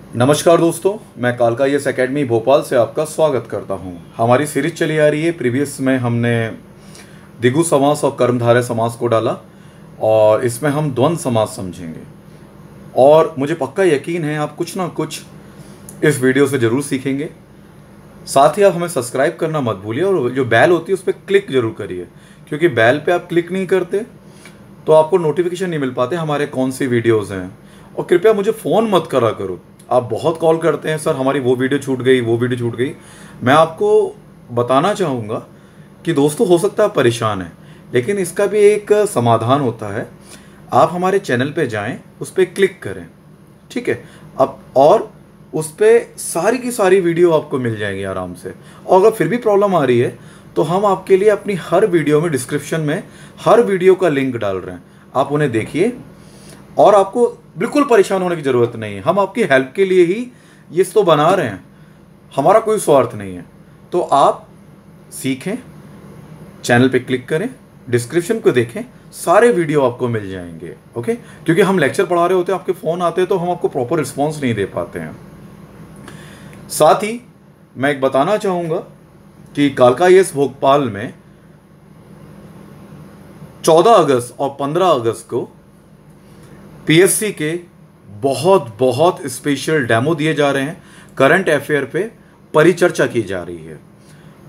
नमस्कार दोस्तों, मैं कालका यस एकेडमी भोपाल से आपका स्वागत करता हूं। हमारी सीरीज चली आ रही है। प्रीवियस में हमने द्विगु समास और कर्मधारय समास को डाला और इसमें हम द्वंद्व समास समझेंगे। और मुझे पक्का यकीन है आप कुछ ना कुछ इस वीडियो से ज़रूर सीखेंगे। साथ ही आप हमें सब्सक्राइब करना मत भूलिए और जो बेल होती है उस पर क्लिक ज़रूर करिए, क्योंकि बेल पे आप क्लिक नहीं करते तो आपको नोटिफिकेशन नहीं मिल पाते हमारे कौन सी वीडियोज़ हैं। और कृपया मुझे फ़ोन मत करा करो, आप बहुत कॉल करते हैं, सर हमारी वो वीडियो छूट गई, वो वीडियो छूट गई। मैं आपको बताना चाहूँगा कि दोस्तों हो सकता है परेशान है, लेकिन इसका भी एक समाधान होता है। आप हमारे चैनल पे जाएं, उस पर क्लिक करें, ठीक है। अब और उस पर सारी की सारी वीडियो आपको मिल जाएगी आराम से। और अगर फिर भी प्रॉब्लम आ रही है तो हम आपके लिए अपनी हर वीडियो में डिस्क्रिप्शन में हर वीडियो का लिंक डाल रहे हैं, आप उन्हें देखिए। और आपको बिल्कुल परेशान होने की ज़रूरत नहीं है, हम आपकी हेल्प के लिए ही ये तो बना रहे हैं, हमारा कोई स्वार्थ नहीं है। तो आप सीखें, चैनल पे क्लिक करें, डिस्क्रिप्शन को देखें, सारे वीडियो आपको मिल जाएंगे, ओके। क्योंकि हम लेक्चर पढ़ा रहे होते हैं, आपके फ़ोन आते हैं तो हम आपको प्रॉपर रिस्पॉन्स नहीं दे पाते हैं। साथ ही मैं एक बताना चाहूँगा कि कालका यस भोपाल में 14 अगस्त और 15 अगस्त को पीएससी के बहुत बहुत स्पेशल डेमो दिए जा रहे हैं। करंट अफेयर पे परिचर्चा की जा रही है,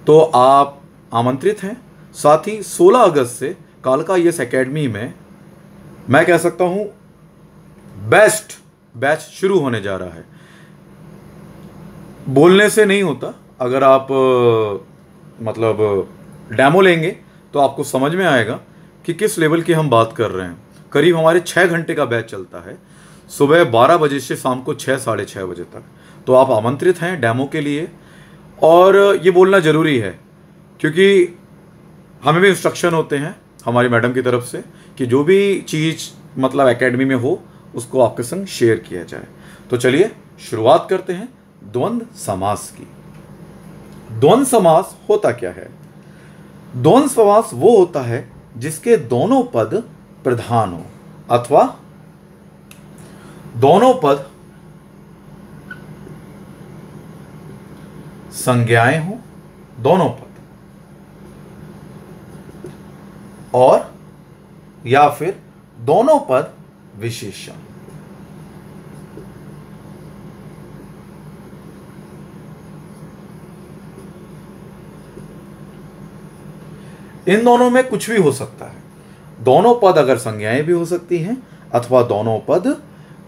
तो आप आमंत्रित हैं। साथ ही 16 अगस्त से कालका यस एकेडमी में मैं कह सकता हूं बेस्ट बैच शुरू होने जा रहा है। बोलने से नहीं होता, अगर आप मतलब डेमो लेंगे तो आपको समझ में आएगा कि किस लेवल की हम बात कर रहे हैं। करीब हमारे 6 घंटे का बैच चलता है, सुबह 12 बजे से शाम को 6 साढ़े 6 बजे तक। तो आप आमंत्रित हैं डेमो के लिए। और ये बोलना ज़रूरी है क्योंकि हमें भी इंस्ट्रक्शन होते हैं हमारी मैडम की तरफ से कि जो भी चीज़ मतलब एकेडमी में हो उसको आपके संग शेयर किया जाए। तो चलिए शुरुआत करते हैं द्वंद्व समास की। द्वंद्व समास होता क्या है? द्वंद्व समास वो होता है जिसके दोनों पद प्रधान हो अथवा दोनों पद संज्ञाएं हो, दोनों पद, और या फिर दोनों पद विशेषण। इन दोनों में कुछ भी हो सकता है। दोनों पद अगर संज्ञाएं भी हो सकती हैं अथवा दोनों पद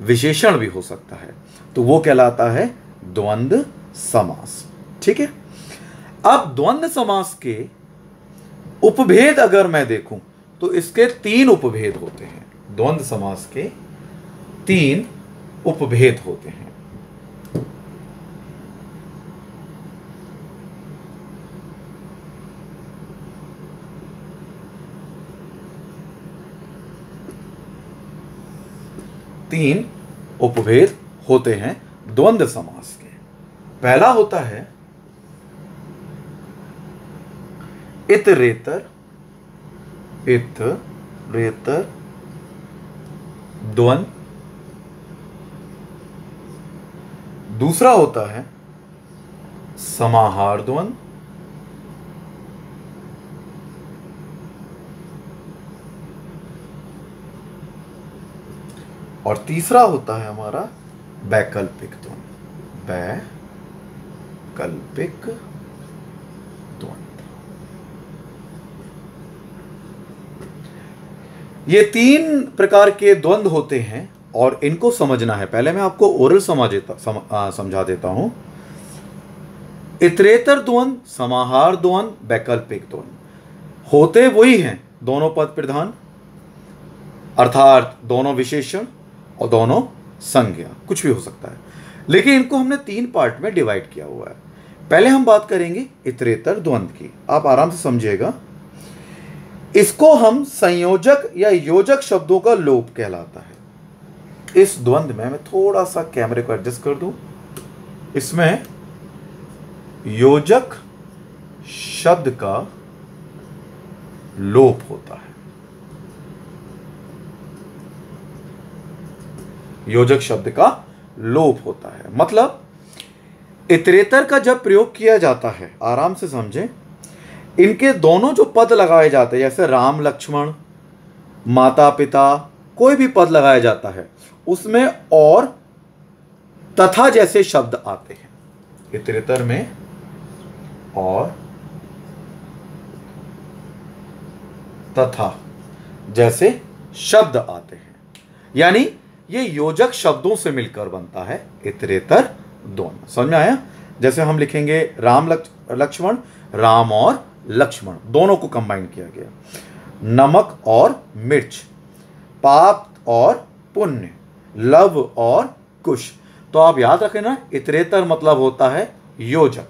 विशेषण भी हो सकता है, तो वो कहलाता है द्वंद्व समास, ठीक है। अब द्वंद्व समास के उपभेद अगर मैं देखूं तो इसके 3 उपभेद होते हैं। द्वंद्व समास के 3 उपभेद होते हैं। तीन उपभेद होते हैं द्वंद्व समास के। पहला होता है इतरेतर द्वंद्व। दूसरा होता है समाहार द्वंद्व। और तीसरा होता है हमारा वैकल्पिक द्वंद्व। वैकल्पिक द्वंद्व। ये 3 प्रकार के द्वंद्व होते हैं और इनको समझना है। पहले मैं आपको ओरल समझा देता हूं। इतरेतर द्वंद्व, समाहार द्वंद्व, वैकल्पिक द्वंद्व होते वही हैं, दोनों पद प्रधान अर्थात दोनों विशेषण और दोनों संज्ञा, कुछ भी हो सकता है, लेकिन इनको हमने 3 पार्ट में डिवाइड किया हुआ है। पहले हम बात करेंगे इतरेतर द्वंद्व की, आप आराम से समझिएगा। इसको हम संयोजक या योजक शब्दों का लोप कहलाता है। इस द्वंद्व में मैं थोड़ा सा कैमरे को एडजस्ट कर दूं, इसमें योजक शब्द का लोप होता है। योजक शब्द का लोप होता है। मतलब इतरेतर का जब प्रयोग किया जाता है, आराम से समझें, इनके दोनों जो पद लगाए जाते हैं, जैसे राम लक्ष्मण, माता पिता, कोई भी पद लगाया जाता है उसमें और तथा जैसे शब्द आते हैं। इतरेतर में और तथा जैसे शब्द आते हैं, यानी ये योजक शब्दों से मिलकर बनता है इतरेतर द्वंद्व। समझ में आया? जैसे हम लिखेंगे राम लक्ष्मण, राम और लक्ष्मण दोनों को कंबाइन किया गया। नमक और मिर्च, पाप और पुण्य, लव और कुश। तो आप याद रखें ना, इतरेतर मतलब होता है योजक,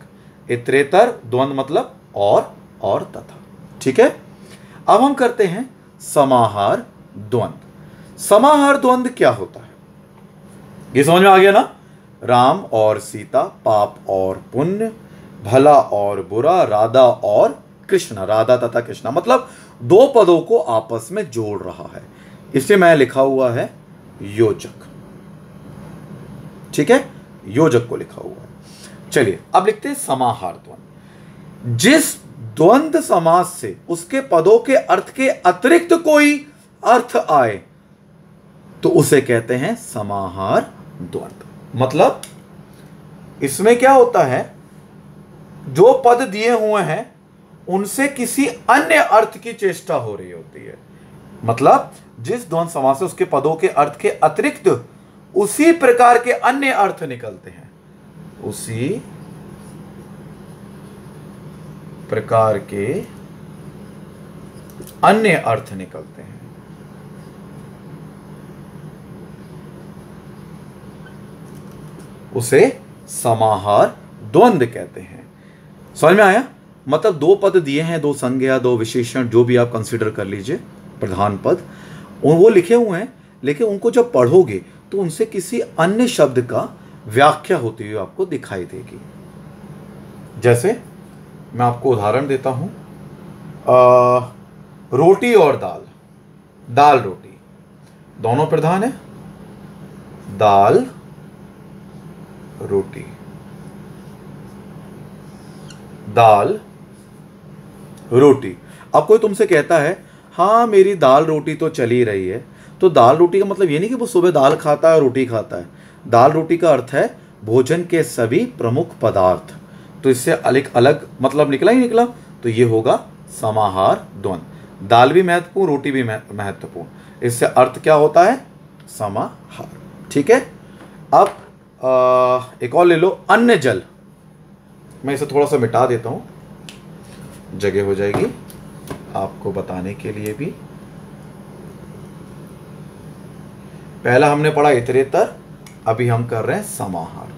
इतरेतर द्वंद्व मतलब और तथा। ठीक है, अब हम करते हैं समाहार द्वंद्व। समाहार द्वंद्व क्या होता है, ये समझ में आ गया ना? राम और सीता, पाप और पुण्य, भला और बुरा, राधा और कृष्ण, राधा तथा कृष्णा, मतलब दो पदों को आपस में जोड़ रहा है, इसे मैं लिखा हुआ है योजक। ठीक है, योजक को लिखा हुआ है। चलिए अब लिखते हैं समाहार द्वंद्व। जिस द्वंद्व समास से उसके पदों के अर्थ के अतिरिक्त कोई अर्थ आए तो उसे कहते हैं समाहार द्वंद्व। मतलब इसमें क्या होता है, जो पद दिए हुए हैं उनसे किसी अन्य अर्थ की चेष्टा हो रही होती है। मतलब जिस द्वंद्व समास से उसके पदों के अर्थ के अतिरिक्त उसी प्रकार के अन्य अर्थ निकलते हैं, उसी प्रकार के अन्य अर्थ निकलते हैं, उसे समाहार द्वंद्व कहते हैं। समझ में आया? मतलब दो पद दिए हैं, दो संज्ञा, दो विशेषण, जो भी आप कंसीडर कर लीजिए, प्रधान पद, वो लिखे हुए हैं, लेकिन उनको जब पढ़ोगे तो उनसे किसी अन्य शब्द का व्याख्या होती हुई आपको दिखाई देगी। जैसे मैं आपको उदाहरण देता हूं, रोटी और दाल, दाल रोटी दोनों प्रधान है, दाल रोटी, दाल रोटी। अब कोई तुमसे कहता है हाँ मेरी दाल रोटी तो चली रही है, तो दाल रोटी का मतलब ये नहीं कि वो सुबह दाल खाता है और रोटी खाता है। दाल रोटी का अर्थ है भोजन के सभी प्रमुख पदार्थ। तो इससे अलग अलग मतलब निकला ही निकला, तो ये होगा समाहार द्वंद्व। दाल भी महत्वपूर्ण, रोटी भी महत्वपूर्ण, इससे अर्थ क्या होता है, समाहार। ठीक है, अब एक और ले लो, अन्य जल। मैं इसे थोड़ा सा मिटा देता हूं, जगह हो जाएगी आपको बताने के लिए भी। पहला हमने पढ़ा इतरेतर, अभी हम कर रहे हैं समाहार।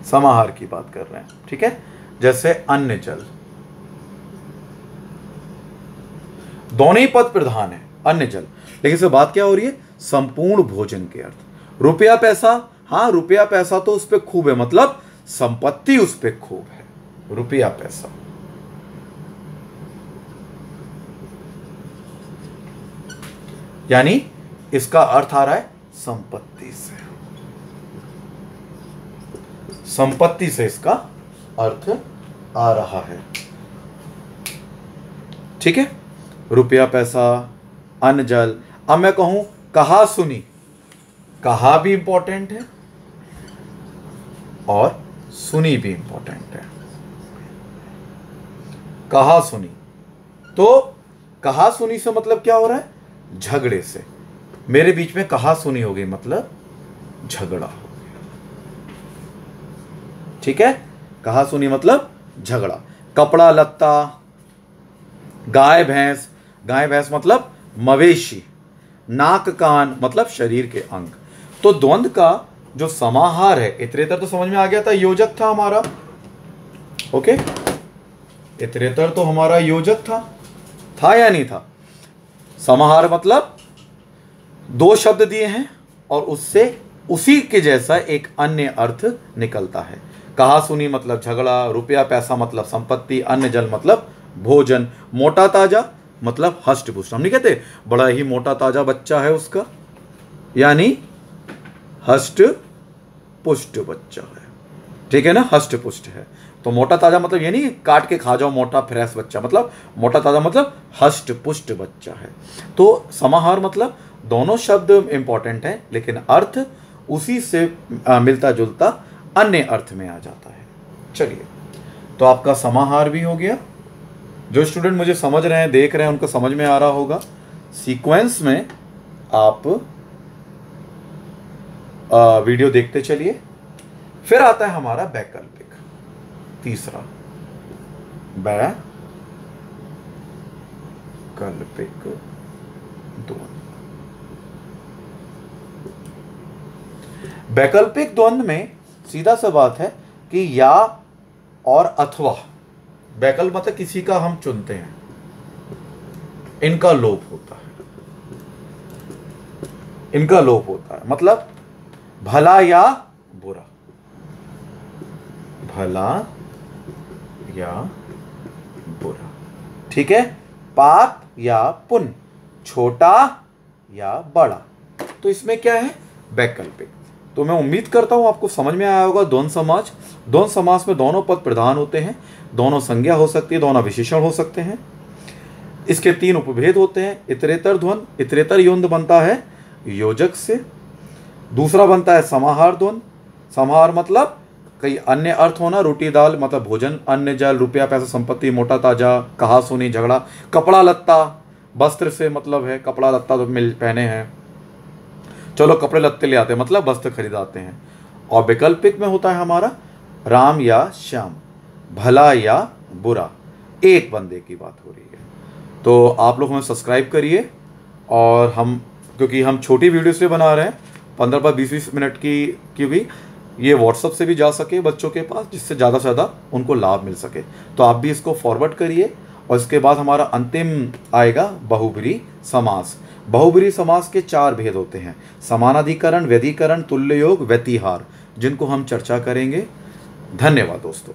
समाहार की बात कर रहे हैं। ठीक है, जैसे अन्य जल, दोनों ही पद प्रधान है, अन्य जल, लेकिन इससे बात क्या हो रही है, संपूर्ण भोजन के अर्थ। रुपया पैसा, हाँ रुपया पैसा तो उस पर खूब है, मतलब संपत्ति उस पर खूब है, रुपया पैसा। यानी इसका अर्थ आ रहा है संपत्ति से, संपत्ति से इसका अर्थ आ रहा है। ठीक है, रुपया पैसा, अन्न जल। अब मैं कहूं कहा सुनी, कहा भी इंपॉर्टेंट है और सुनी भी इंपॉर्टेंट है। कहा सुनी, तो कहा सुनी से मतलब क्या हो रहा है, झगड़े से। मेरे बीच में कहा सुनी हो गई, मतलब झगड़ा हो गया। ठीक है, कहा सुनी मतलब झगड़ा। कपड़ा लत्ता, गाय भैंस, गाय भैंस मतलब मवेशी, नाक कान मतलब शरीर के अंग। तो द्वंद्व का जो समाहार है, इतरेतर तो समझ में आ गया था, योजक था हमारा। ओके, इतरेतर तो हमारा योजक था या नहीं था? समाहार मतलब दो शब्द दिए हैं और उससे उसी के जैसा एक अन्य अर्थ निकलता है। कहा सुनी मतलब झगड़ा, रुपया पैसा मतलब संपत्ति, अन्न जल मतलब भोजन, मोटा ताजा मतलब हष्ट पुष्ट। हम नहीं कहते बड़ा ही मोटा ताजा बच्चा है उसका, यानी हष्ट पुष्ट बच्चा है। ठीक है ना, हष्ट पुष्ट है। तो मोटा ताजा मतलब ये नहीं काट के खा जाओ मोटा फ्रेश बच्चा, मतलब मोटा ताजा मतलब हष्ट पुष्ट बच्चा है। तो समाहार मतलब दोनों शब्द इंपॉर्टेंट है, लेकिन अर्थ उसी से मिलता जुलता अन्य अर्थ में आ जाता है। चलिए, तो आपका समाहार भी हो गया। जो स्टूडेंट मुझे समझ रहे हैं, देख रहे हैं, उनको समझ में आ रहा होगा। सीक्वेंस में आप वीडियो देखते चलिए। फिर आता है हमारा वैकल्पिक, तीसरा वैकल्पिक द्वंद्व। वैकल्पिक द्वंद्व में सीधा सा बात है कि या और अथवा। वैकल्प मतलब किसी का हम चुनते हैं, इनका लोप होता है, इनका लोप होता है। मतलब भला या बुरा, भला या बुरा। ठीक है, पाप या पुण्य, छोटा या बड़ा। तो इसमें क्या है, वैकल्पिक। तो मैं उम्मीद करता हूं आपको समझ में आया होगा। द्वंद्व समास, द्वंद्व समास में दोनों पद प्रधान होते हैं, दोनों संज्ञा हो सकती है, दोनों विशेषण हो सकते हैं। इसके 3 उपभेद होते हैं। इतरेतर द्वंद्व, इतरेतर द्वंद्व बनता है योजक से। दूसरा बनता है समाहार द्वंद्व। समाहार मतलब कई अन्य अर्थ होना, रोटी दाल मतलब भोजन, अन्न जल, रुपया पैसा संपत्ति, मोटा ताजा, कहा सुनी, झगड़ा। कपड़ा लत्ता, वस्त्र से मतलब है कपड़ा लत्ता तो मिल पहने हैं, चलो कपड़े लत्ते ले आते हैं, मतलब वस्त्र खरीदाते हैं। और वैकल्पिक में होता है हमारा राम या श्याम, भला या बुरा। एक बंदे की बात हो रही है। तो आप लोग हमें सब्सक्राइब करिए। और हम, क्योंकि हम छोटी वीडियो से बना रहे हैं 15-20 मिनट की भी, ये व्हाट्सएप से भी जा सके बच्चों के पास, जिससे ज़्यादा से ज़्यादा उनको लाभ मिल सके। तो आप भी इसको फॉरवर्ड करिए। और इसके बाद हमारा अंतिम आएगा बहुब्रीहि समास। बहुब्रीहि समास के 4 भेद होते हैं, समानाधिकरण, व्यधिकरण, तुल्य योग, व्यतिहार, जिनको हम चर्चा करेंगे। धन्यवाद दोस्तों।